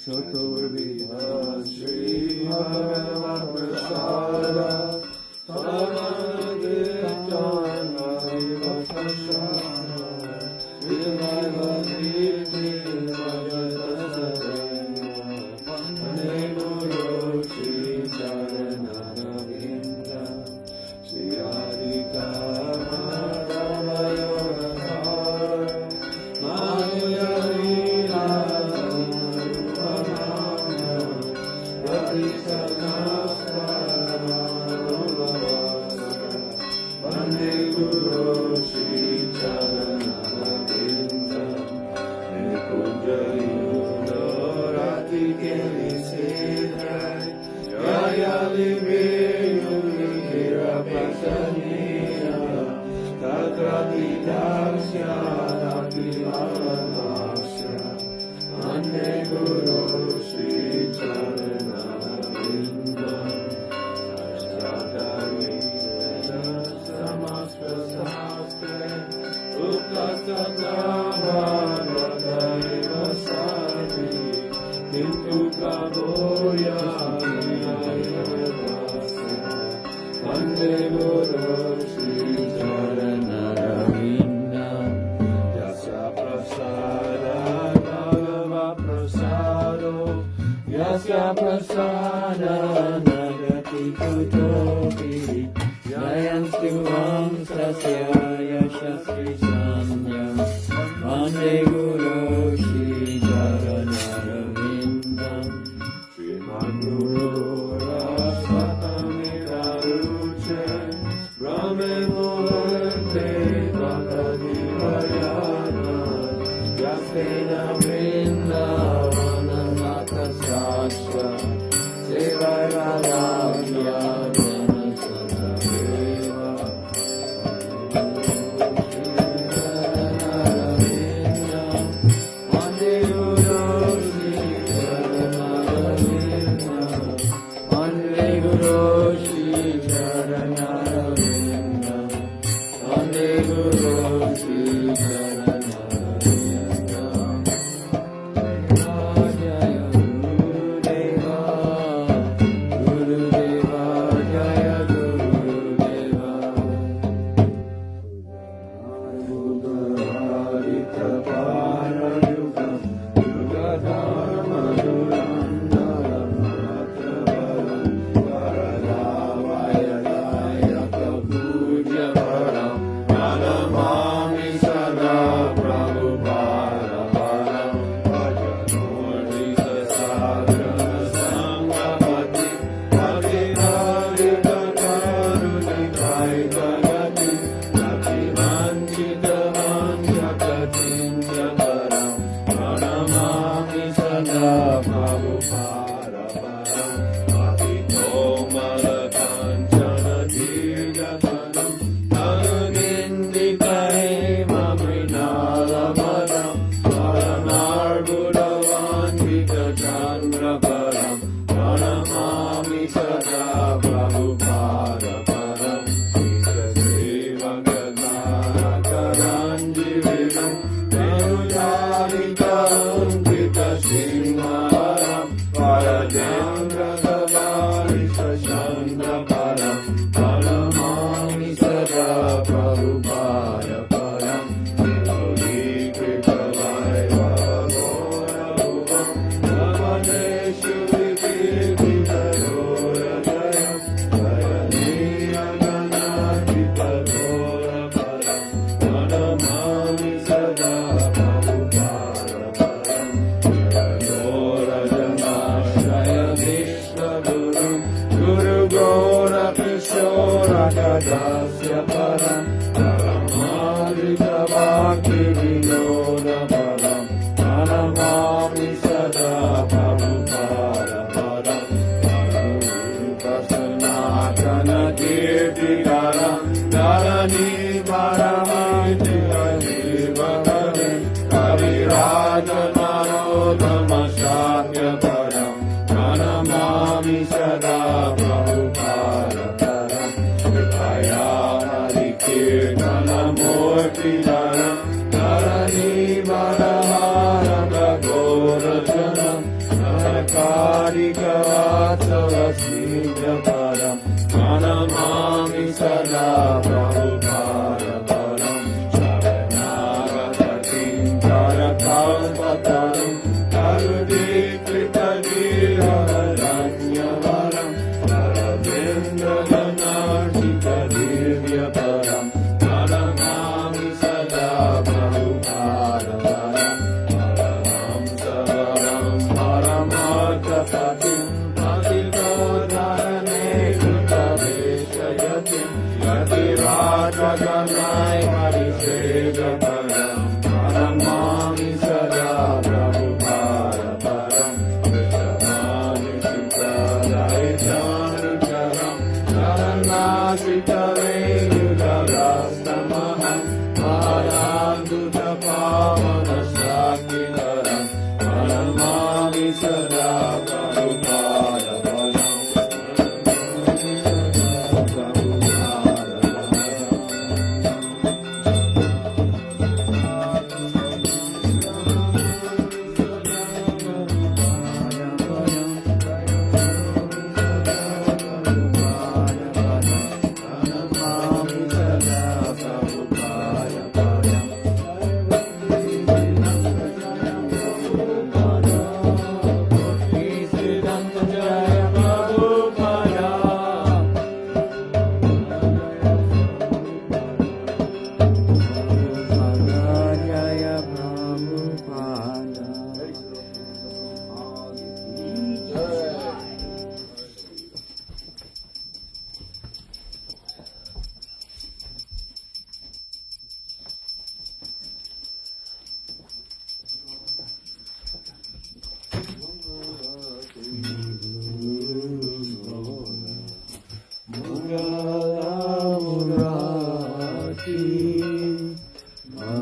चतुर्विध श्री भगवत् प्रसाद नरकारिकवासवसीव्यपरं प्रणमामि सदा प्रभुपादपरं शरणागतिं करकल्पतरुं करुदीकृतवीररण्यवरं नरवेन्द्रगणार्चितदिव्यपरं प्रणमामि सदा प्रभुपादपरं परमहंसवरं परमार्थपतिं अतिगोधरणे कृतवेशयतिं यतिराजगणाय परिसेव्यपरं प्रणमामि सदा प्रभुपादपरं विश्वमानुषितदयितानुचरं शरणाश्रितवेयुगरास्तमहं महारान्दुतपावनशाकितरं प्रणमामि सदा प्रभुपादपरं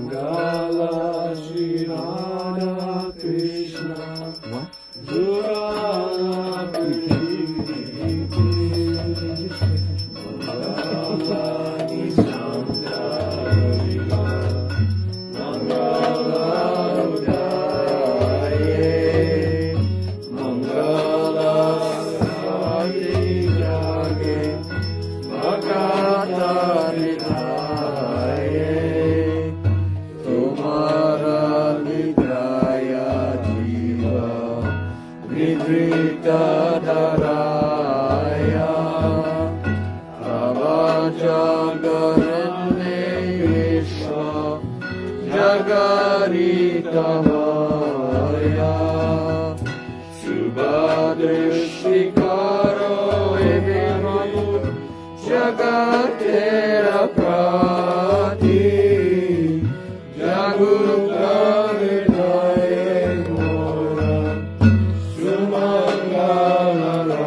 Mangala Shri Radha Krishna Mangala Nisandariga Mangala Udaye Mangala Sadi Jage Bhagata Ridhaye Tumhara Vidraya Jiva Vidrita Dharaya Tava Jagarane Vishwa Jagarita Vaya Subhadrishtikaro Evimamu Jagatera Prati Jaguta Vidaye Mora Sumangala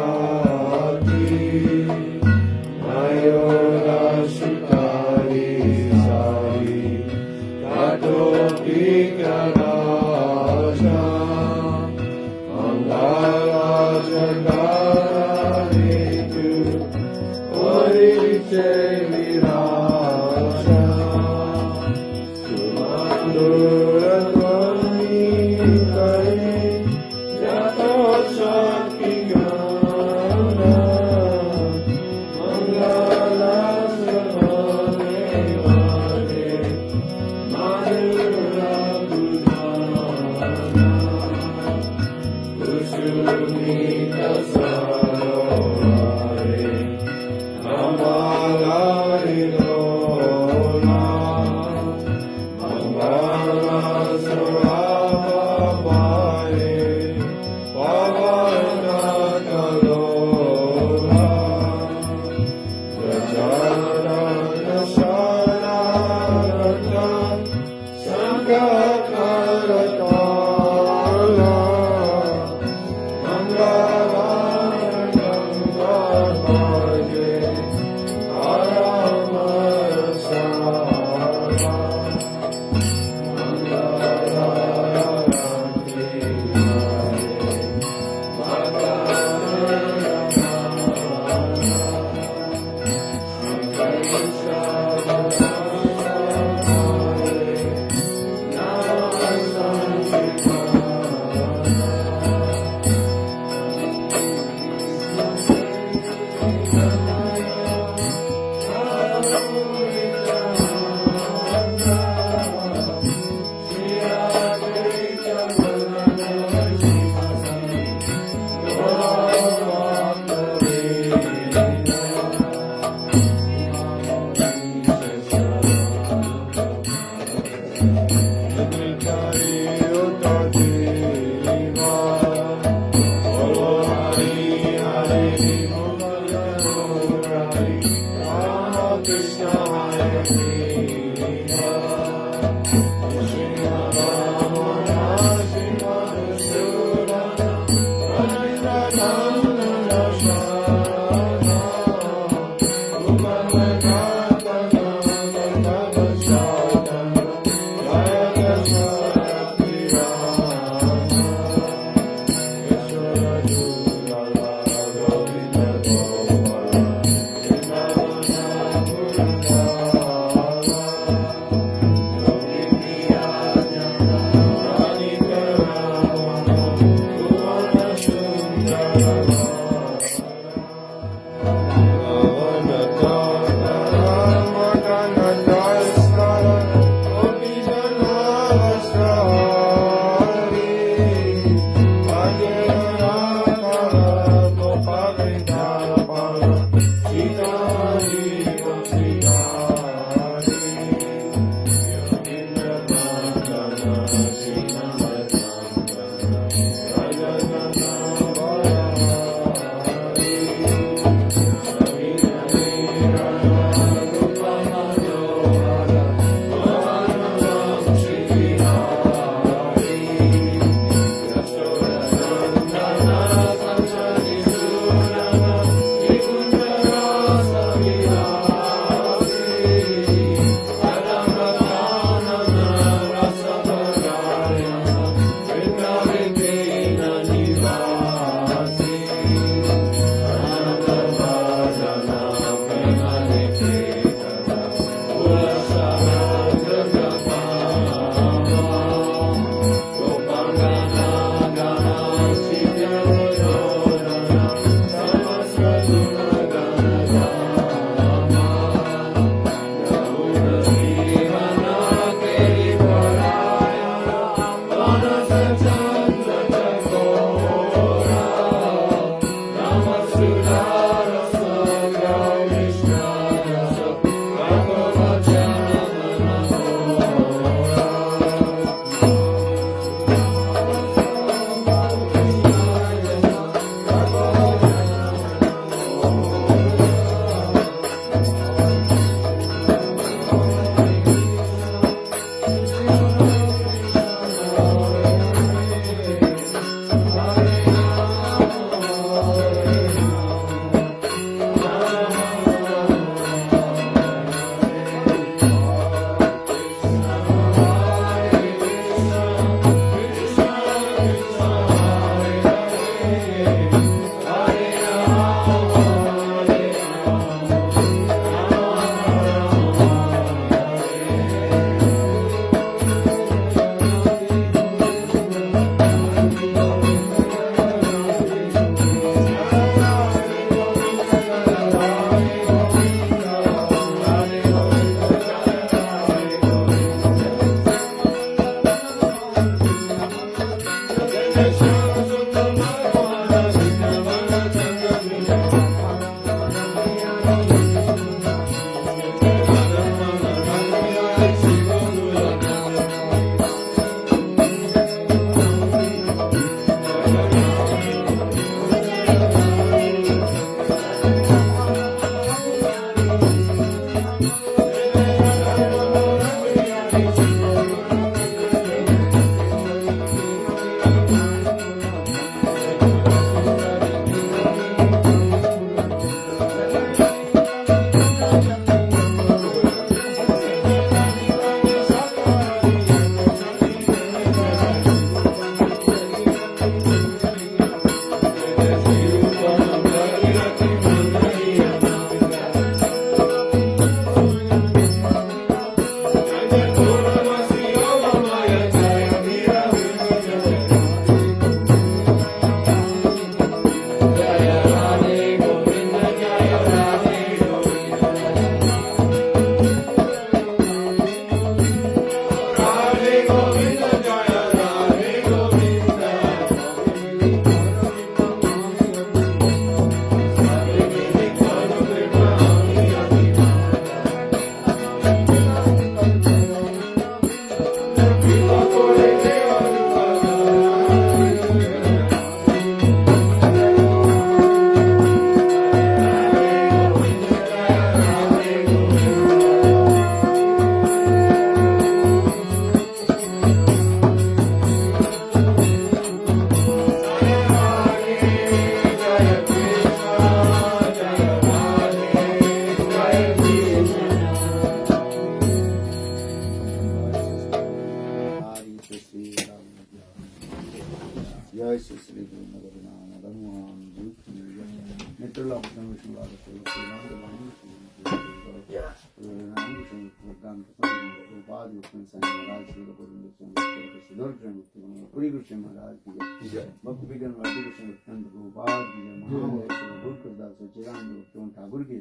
Thakur की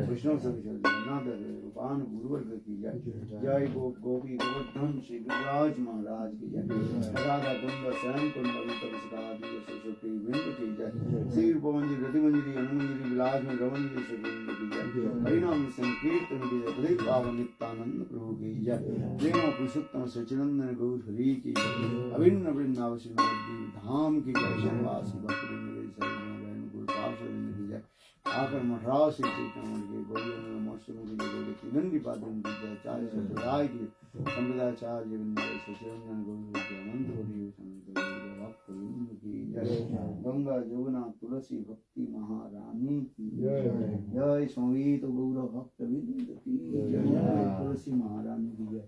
वैष्णव संघ जगन्नाथ रूपान गुरुवर्ग की जय जय गोपी गोवर्धन श्री गिरिराज महाराज की जय राधा कुंड श्याम कुंड की जय श्री रूपमंजरी रतिमंजरी अनुमंजरी विलास में रमंजरी श्री की जय हरिनाम संकीर्तन की जय हृदय पावन नित्यानंद प्रभु की जय प्रेम पुरुषोत्तम सचिनंदन गौर हरि की जय अभिन्न वृंदावन श्री धाम की जय शंवासी भक्त गुरु पार्षद की जय आकर मठराव श्री चैतन्य के गौरी मौसम की जय गौरी नंदी पादन की जय चार्य संप्रदाय की संप्रदायाचार्य वृंदावन सचिनंदन गौरी अनंत गौरी भक्त वृंद की जय गंगा जमुना तुलसी भक्ति महारानी की जय जय स्वामी तो गौर भक्त वृंद की जय तुलसी महारानी की जय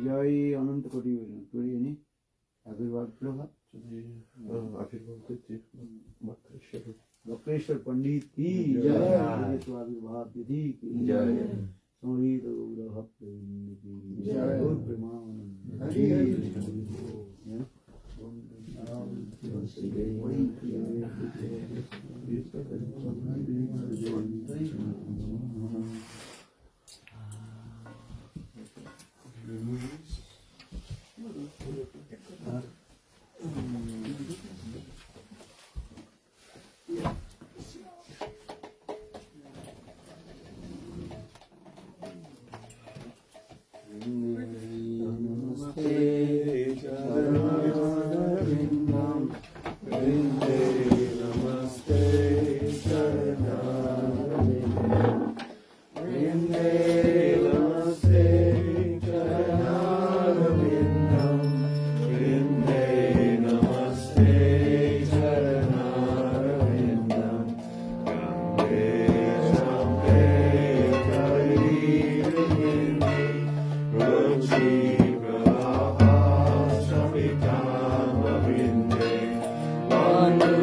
जय अनंत कोटि नहीं आशीर्वाद प्रभात वक्रेश्वर पंडित की जय आविर्भाव विधि की जय स्वामी तो गौर भक्त वृंद की जय गौर प्रेमानंद One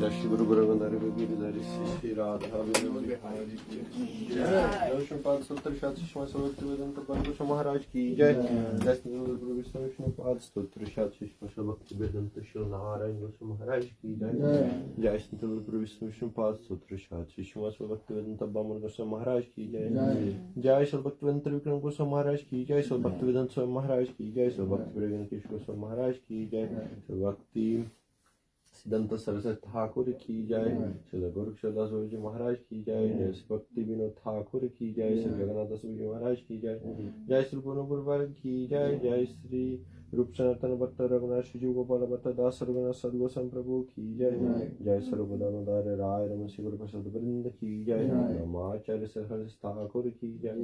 जय श्री गुरु गोरखनाथ गिरिधारी श्री राधा पाद स्तोत्र वेदांत परमेश्वर महाराज की जय। जय श्री गुरु विष्णु पाद स्तोत्र भक्ति वेदांत शिव नारायण गोस्वामी महाराज की जय। जय श्री गुरु विष्णु पाद स्तोत्र भक्ति वेदांत बामन गोस्वामी महाराज की जय। जय श्री भक्ति वेदांत विक्रम गोस्वामी महाराज की जय। श्री भक्ति वेदांत स्वामी महाराज की जय। श्री भक्ति वेदांत गोस्वामी महाराज की जय। श्री भक्ति सिद्धांत सरस्वती ठाकुर की जय। श्री गोरक्षदास जी महाराज की जय। जय श्री भक्ति विनोद ठाकुर की जय। श्री जगन्नाथ दास जी महाराज की जय। जय श्री पूर्ण गुरुवार की जय। जय श्री रूप सनातन भट्ट रघुनाथ शिव गोपाल भट्ट दास रघुनाथ सदगोस्वामी प्रभु की जय। जय सर्वदानोदार राय रमन श्री गुरु प्रसाद वृंद की जय। रामाचार्य सरहर ठाकुर की जय।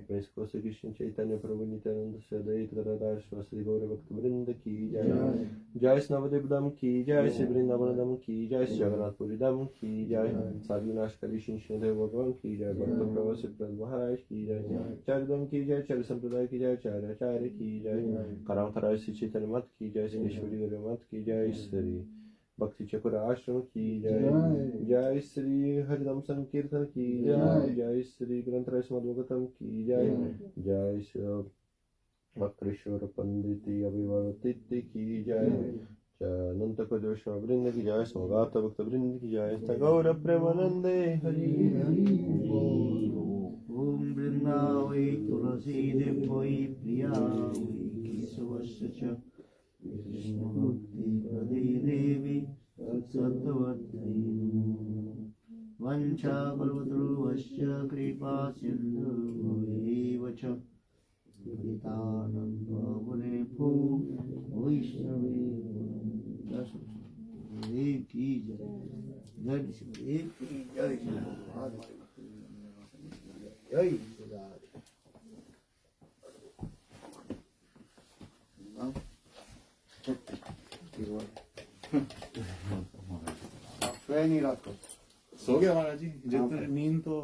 प्रेस को श्री कृष्ण चैतन्य प्रभु नित्यानंद सदैत गदाधर श्री गौर भक्त वृंद की जय। जय श्री नवदेव धाम की जय। श्री वृंदावन धाम की जय। श्री जगन्नाथपुरी धाम की जय। साधु विनाशकारी श्री देव भगवान की जय। भक्त प्रभु श्री महाराज की जय। चार धाम की जय। चार संप्रदाय की जय। चार आचार्य की जय। कराम खराज श्री चैतन्य मत की जय। श्री ईश्वरी गुरु मत की जय। श्री भक्ति चक्र आश्रम की जय। जय श्री हरिनाम संकीर्तन की जय। जय श्री ग्रंथ मधुगतम की जय। जय श्री वक्रेश्वर पंडित अभिवर्तित की जय। अनंत प्रदोष वृंद की जय। सौगात भक्त वृंद की जय। गौर प्रेमानंदे हरि ओम वृंदावै तुलसी देवै प्रिया सर्वस्य च विष्णुमुक्तिप्रदे देवी सत्सत्वर्धये नमः। वञ्चाकल्पतरुश्च कृपा सिन्धुभ्येव च पतितानं पावनेभ्यो वैष्णवेभ्यो देव की जय। जय देव की जय। जय सो गया महाराज जी, नींद तो